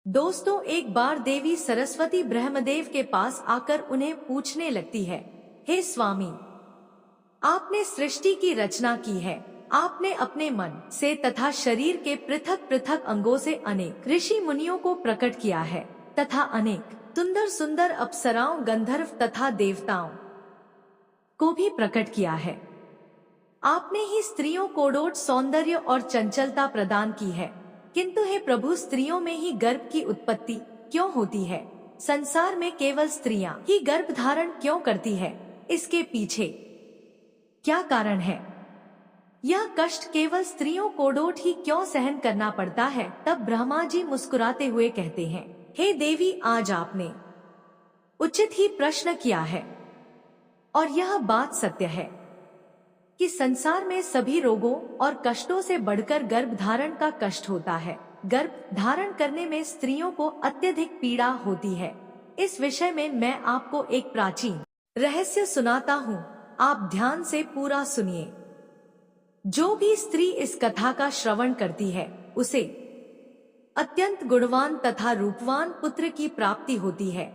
दोस्तों, एक बार देवी सरस्वती ब्रह्मदेव के पास आकर उन्हें पूछने लगती है, हे स्वामी, आपने सृष्टि की रचना की है। आपने अपने मन से तथा शरीर के पृथक पृथक अंगों से अनेक ऋषि मुनियों को प्रकट किया है तथा अनेक सुंदर सुंदर अप्सराओं, गंधर्व तथा देवताओं को भी प्रकट किया है। आपने ही स्त्रियों को डोट सौंदर्य और चंचलता प्रदान की है, किंतु हे प्रभु, स्त्रियों में ही गर्भ की उत्पत्ति क्यों होती है? संसार में केवल स्त्रियां ही गर्भ धारण क्यों करती है? इसके पीछे क्या कारण है? यह कष्ट केवल स्त्रियों को डोट ही क्यों सहन करना पड़ता है? तब ब्रह्मा जी मुस्कुराते हुए कहते हैं, हे देवी, आज आपने उचित ही प्रश्न किया है और यह बात सत्य है कि संसार में सभी रोगों और कष्टों से बढ़कर गर्भ धारण का कष्ट होता है। गर्भ धारण करने में स्त्रियों को अत्यधिक पीड़ा होती है। इस विषय में मैं आपको एक प्राचीन रहस्य सुनाता हूँ, आप ध्यान से पूरा सुनिए। जो भी स्त्री इस कथा का श्रवण करती है, उसे अत्यंत गुणवान तथा रूपवान पुत्र की प्राप्ति होती है।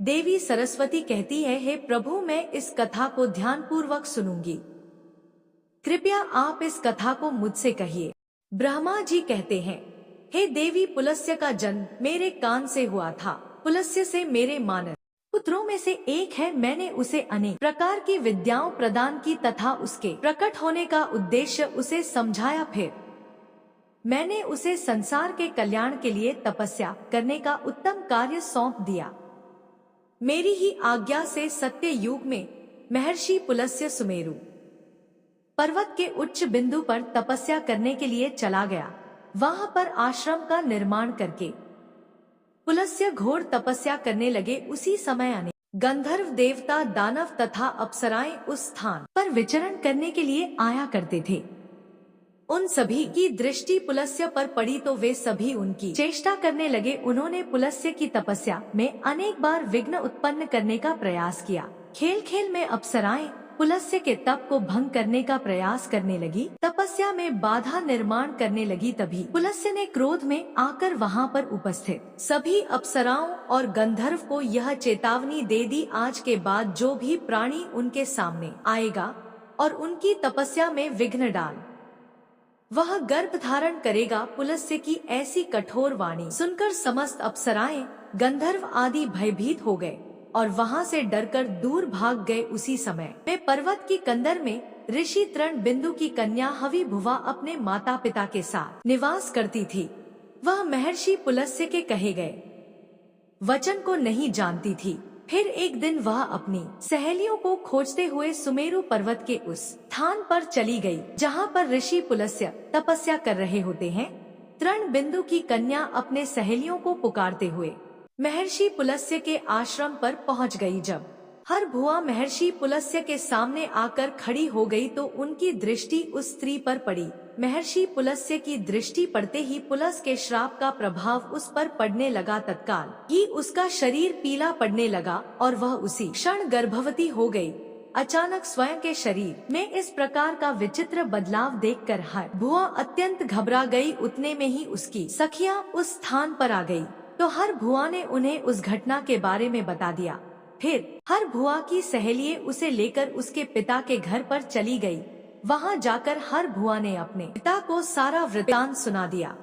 देवी सरस्वती कहती है, हे प्रभु, मैं इस कथा को ध्यानपूर्वक सुनूंगी, कृपया आप इस कथा को मुझसे कहिए। ब्रह्मा जी कहते हैं, हे देवी, पुलस्त्य का जन्म मेरे कान से हुआ था। पुलस्त्य से मेरे मानस पुत्रों में से एक है। मैंने उसे अनेक प्रकार की विद्याओं प्रदान की तथा उसके प्रकट होने का उद्देश्य उसे समझाया। फिर मैंने उसे संसार के कल्याण के लिए तपस्या करने का उत्तम कार्य सौंप दिया। मेरी ही आज्ञा से सत्य युग में महर्षि पुलस्त्य सुमेरु पर्वत के उच्च बिंदु पर तपस्या करने के लिए चला गया। वहां पर आश्रम का निर्माण करके पुलस्त्य घोर तपस्या करने लगे। उसी समय अनेक गंधर्व, देवता, दानव तथा अप्सराएं उस स्थान पर विचरण करने के लिए आया करते थे। उन सभी की दृष्टि पुलस्त्य पर पड़ी तो वे सभी उनकी चेष्टा करने लगे। उन्होंने पुलस्त्य की तपस्या में अनेक बार विघ्न उत्पन्न करने का प्रयास किया। खेल खेल में अप्सराएं पुलस्त्य के तप को भंग करने का प्रयास करने लगी, तपस्या में बाधा निर्माण करने लगी। तभी पुलस्त्य ने क्रोध में आकर वहां पर उपस्थित सभी अप्सराओं और गंधर्व को यह चेतावनी दे दी, आज के बाद जो भी प्राणी उनके सामने आएगा और उनकी तपस्या में विघ्न डाल, वह गर्भ धारण करेगा। पुलस्त्य की ऐसी कठोर वाणी सुनकर समस्त अप्सराएं, गंधर्व आदि भयभीत हो गए और वहां से डरकर दूर भाग गए। उसी समय में पर्वत की कंदर में ऋषि तृण बिंदु की कन्या हवि भुवा अपने माता पिता के साथ निवास करती थी। वह महर्षि पुलस्त्य के कहे गए वचन को नहीं जानती थी। फिर एक दिन वह अपनी सहेलियों को खोजते हुए सुमेरु पर्वत के उस स्थान पर चली गई जहां पर ऋषि पुलस्त्य तपस्या कर रहे होते हैं। तृण बिंदु की कन्या अपने सहेलियों को पुकारते हुए महर्षि पुलस्त्य के आश्रम पर पहुंच गई। जब हर भुआ महर्षि पुलस्त्य के सामने आकर खड़ी हो गई तो उनकी दृष्टि उस स्त्री पर पड़ी। महर्षि पुलस्त्य की दृष्टि पड़ते ही पुलस के श्राप का प्रभाव उस पर पड़ने लगा। तत्काल ही उसका शरीर पीला पड़ने लगा और वह उसी क्षण गर्भवती हो गई। अचानक स्वयं के शरीर में इस प्रकार का विचित्र बदलाव देखकर हर भुआ अत्यंत घबरा गई। उतने में ही उसकी सखियां उस स्थान पर आ गई तो हर भुआ ने उन्हें उस घटना के बारे में बता दिया। फिर हर भुआ की सहेलियां उसे लेकर उसके पिता के घर पर चली गई। वहां जाकर हर भुआ ने अपने पिता को सारा वृतांत सुना दिया।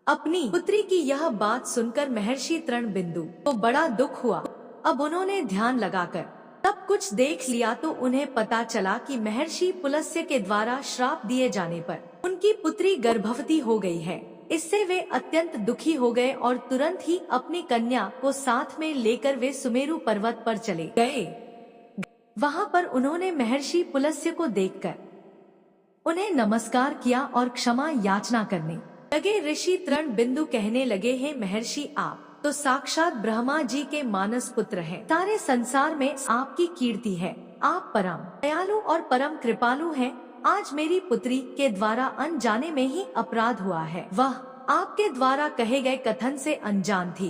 अपनी पुत्री की यह बात सुनकर महर्षि तृण बिंदु को बड़ा दुख हुआ। अब उन्होंने ध्यान लगाकर तब कुछ देख लिया तो उन्हें पता चला कि महर्षि पुलस्त्य के द्वारा श्राप दिए जाने पर उनकी पुत्री गर्भवती हो गई है। इससे वे अत्यंत दुखी हो गए और तुरंत ही अपनी कन्या को साथ में लेकर वे सुमेरु पर्वत पर चले गए। वहां पर उन्होंने महर्षि पुलस्त्य को देखकर उन्हें नमस्कार किया और क्षमा याचना करने लगे। ऋषि तृण बिंदु कहने लगे, हे महर्षि, आप तो साक्षात ब्रह्मा जी के मानस पुत्र हैं। सारे संसार में आपकी कीर्ति है। आप परम दयालु और परम कृपालु हैं। आज मेरी पुत्री के द्वारा अनजाने में ही अपराध हुआ है। वह आपके द्वारा कहे गए कथन से अनजान थी।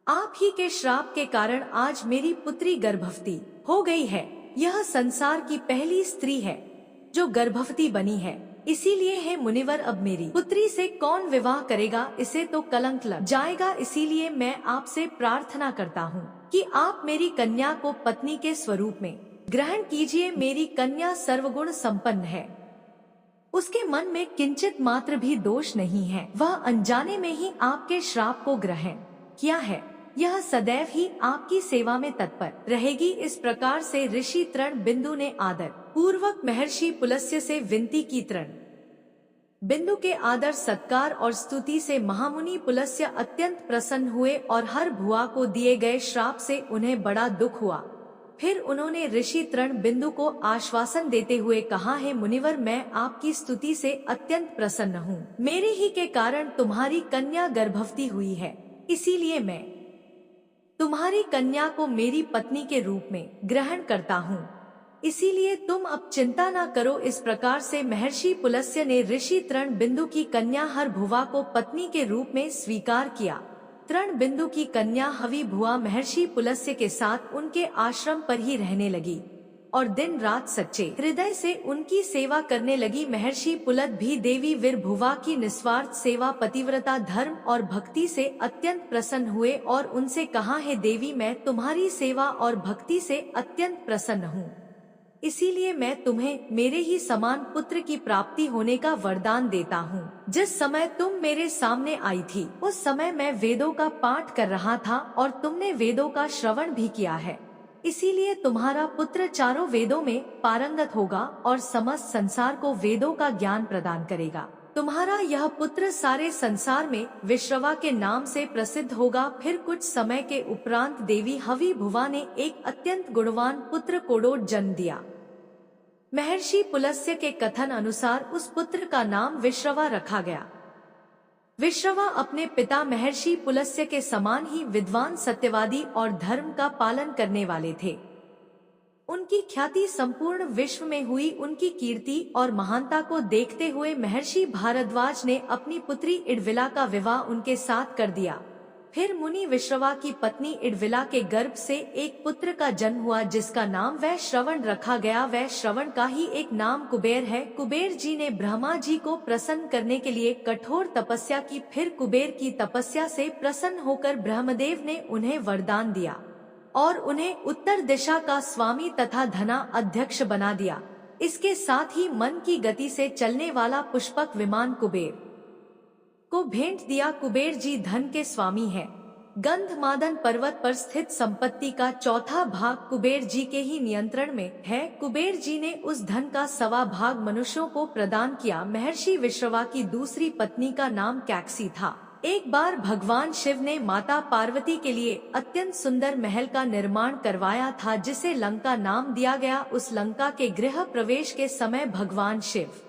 आप ही के श्राप के कारण आज मेरी पुत्री गर्भवती हो गई है। यह संसार की पहली स्त्री है जो गर्भवती बनी है। इसीलिए हे मुनिवर, अब मेरी पुत्री से कौन विवाह करेगा? इसे तो कलंक लग जाएगा। इसीलिए मैं आपसे प्रार्थना करता हूँ कि आप मेरी कन्या को पत्नी के स्वरूप में ग्रहण कीजिए। मेरी कन्या सर्वगुण संपन्न है, उसके मन में किंचित मात्र भी दोष नहीं है। वह अनजाने में ही आपके श्राप को ग्रहण किया है। यह सदैव ही आपकी सेवा में तत्पर रहेगी। इस प्रकार से ऋषि तृण बिंदु ने आदर पूर्वक महर्षि पुलस्त्य से विनती की। तृण बिंदु के आदर सत्कार और स्तुति से महामुनि पुलस्त्य अत्यंत प्रसन्न हुए और हर भुआ को दिए गए श्राप से उन्हें बड़ा दुख हुआ। फिर उन्होंने ऋषि तृण बिंदु को आश्वासन देते हुए कहा, हे मुनिवर, मैं आपकी स्तुति से अत्यंत प्रसन्न हूँ। मेरे ही के कारण तुम्हारी कन्या गर्भवती हुई है, इसीलिए मैं तुम्हारी कन्या को मेरी पत्नी के रूप में ग्रहण करता हूँ। इसीलिए तुम अब चिंता न करो। इस प्रकार से महर्षि पुलस्त्य ने ऋषि तृण बिंदु की कन्या हर भुवा को पत्नी के रूप में स्वीकार किया। तृण बिंदु की कन्या हवि भुआ महर्षि पुलस्त्य के साथ उनके आश्रम पर ही रहने लगी और दिन रात सच्चे हृदय से उनकी सेवा करने लगी। महर्षि पुलत भी देवी वीर भुवा की निस्वार्थ सेवा, पतिव्रता, धर्म और भक्ति से अत्यंत प्रसन्न हुए और उनसे कहा, हे देवी, मैं तुम्हारी सेवा और भक्ति से अत्यंत प्रसन्न हूँ। इसीलिए मैं तुम्हें मेरे ही समान पुत्र की प्राप्ति होने का वरदान देता हूँ। जिस समय तुम मेरे सामने आई थी, उस समय मैं वेदों का पाठ कर रहा था और तुमने वेदों का श्रवण भी किया है। इसीलिए तुम्हारा पुत्र चारों वेदों में पारंगत होगा और समस्त संसार को वेदों का ज्ञान प्रदान करेगा। तुम्हारा यह पुत्र सारे संसार में विश्रवा के नाम से प्रसिद्ध होगा। फिर कुछ समय के उपरांत देवी हवि भुवा ने एक अत्यंत गुणवान पुत्र को जन्म दिया। महर्षि पुलस्त्य के कथन अनुसार उस पुत्र का नाम विश्रवा रखा गया। विश्रवा अपने पिता महर्षि पुलस्त्य के समान ही विद्वान, सत्यवादी और धर्म का पालन करने वाले थे। उनकी ख्याति संपूर्ण विश्व में हुई। उनकी कीर्ति और महानता को देखते हुए महर्षि भारद्वाज ने अपनी पुत्री इडविला का विवाह उनके साथ कर दिया। फिर मुनि विश्रवा की पत्नी इडविला के गर्भ से एक पुत्र का जन्म हुआ, जिसका नाम वह श्रवण रखा गया। वह श्रवण का ही एक नाम कुबेर है। कुबेर जी ने ब्रह्मा जी को प्रसन्न करने के लिए कठोर तपस्या की। फिर कुबेर की तपस्या से प्रसन्न होकर ब्रह्मदेव ने उन्हें वरदान दिया और उन्हें उत्तर दिशा का स्वामी तथा धना अध्यक्ष बना दिया। इसके साथ ही मन की गति से चलने वाला पुष्पक विमान कुबेर को भेंट दिया। कुबेर जी धन के स्वामी हैं। गंधमादन पर्वत पर स्थित संपत्ति का चौथा भाग कुबेर जी के ही नियंत्रण में है। कुबेर जी ने उस धन का 1.25 भाग मनुष्यों को प्रदान किया। महर्षि विश्रवा की दूसरी पत्नी का नाम कैकसी था। एक बार भगवान शिव ने माता पार्वती के लिए अत्यंत सुंदर महल का निर्माण करवाया था, जिसे लंका नाम दिया गया। उस लंका के गृह प्रवेश के समय भगवान शिव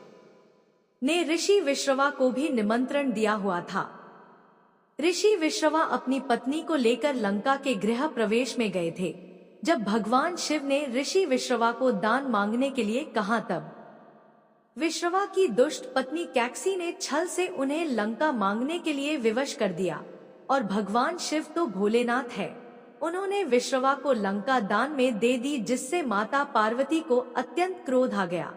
ने ऋषि विश्रवा को भी निमंत्रण दिया हुआ था। ऋषि विश्रवा अपनी पत्नी को लेकर लंका के गृह प्रवेश में गए थे। जब भगवान शिव ने ऋषि विश्रवा को दान मांगने के लिए कहा, तब विश्रवा की दुष्ट पत्नी कैकसी ने छल से उन्हें लंका मांगने के लिए विवश कर दिया। और भगवान शिव तो भोलेनाथ है, उन्होंने विश्रवा को लंका दान में दे दी, जिससे माता पार्वती को अत्यंत क्रोध आ गया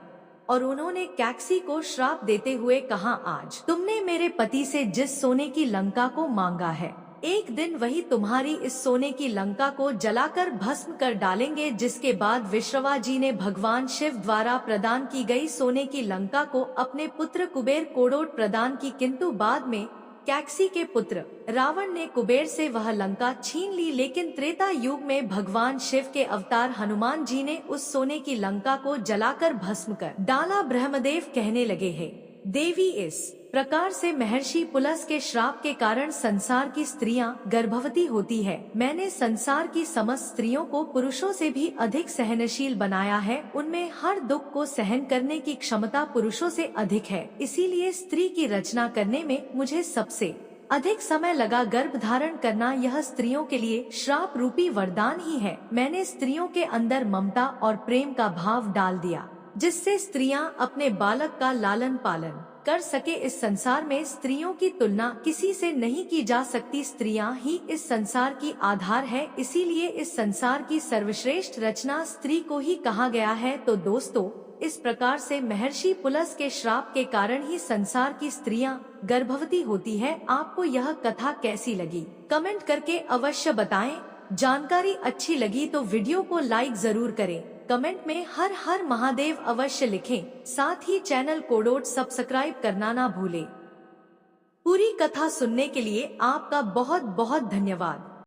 और उन्होंने कैकसी को श्राप देते हुए कहा, आज तुमने मेरे पति से जिस सोने की लंका को मांगा है, एक दिन वही तुम्हारी इस सोने की लंका को जलाकर भस्म कर डालेंगे। जिसके बाद विश्रवा जी ने भगवान शिव द्वारा प्रदान की गई सोने की लंका को अपने पुत्र कुबेर को प्रदान की, किंतु बाद में कैकसी के पुत्र रावण ने कुबेर से वह लंका छीन ली। लेकिन त्रेता युग में भगवान शिव के अवतार हनुमान जी ने उस सोने की लंका को जलाकर भस्म कर डाला। ब्रह्मदेव कहने लगे, है देवी, इस प्रकार से महर्षि पुलस के श्राप के कारण संसार की स्त्रियां गर्भवती होती है। मैंने संसार की समस्त स्त्रियों को पुरुषों से भी अधिक सहनशील बनाया है। उनमें हर दुख को सहन करने की क्षमता पुरुषों से अधिक है। इसीलिए स्त्री की रचना करने में मुझे सबसे अधिक समय लगा। गर्भ धारण करना यह स्त्रियों के लिए श्राप रूपी वरदान ही है। मैंने स्त्रियों के अंदर ममता और प्रेम का भाव डाल दिया, जिससे स्त्रियां अपने बालक का लालन पालन कर सके। इस संसार में स्त्रियों की तुलना किसी से नहीं की जा सकती। स्त्रियां ही इस संसार की आधार है। इसीलिए इस संसार की सर्वश्रेष्ठ रचना स्त्री को ही कहा गया है। तो दोस्तों, इस प्रकार से महर्षि पुलस के श्राप के कारण ही संसार की स्त्रियां गर्भवती होती है। आपको यह कथा कैसी लगी कमेंट करके अवश्य बताएं। जानकारी अच्छी लगी तो वीडियो को लाइक जरूर करें। कमेंट में हर हर महादेव अवश्य लिखें। साथ ही चैनल को सब्सक्राइब करना ना भूलें। पूरी कथा सुनने के लिए आपका बहुत बहुत धन्यवाद।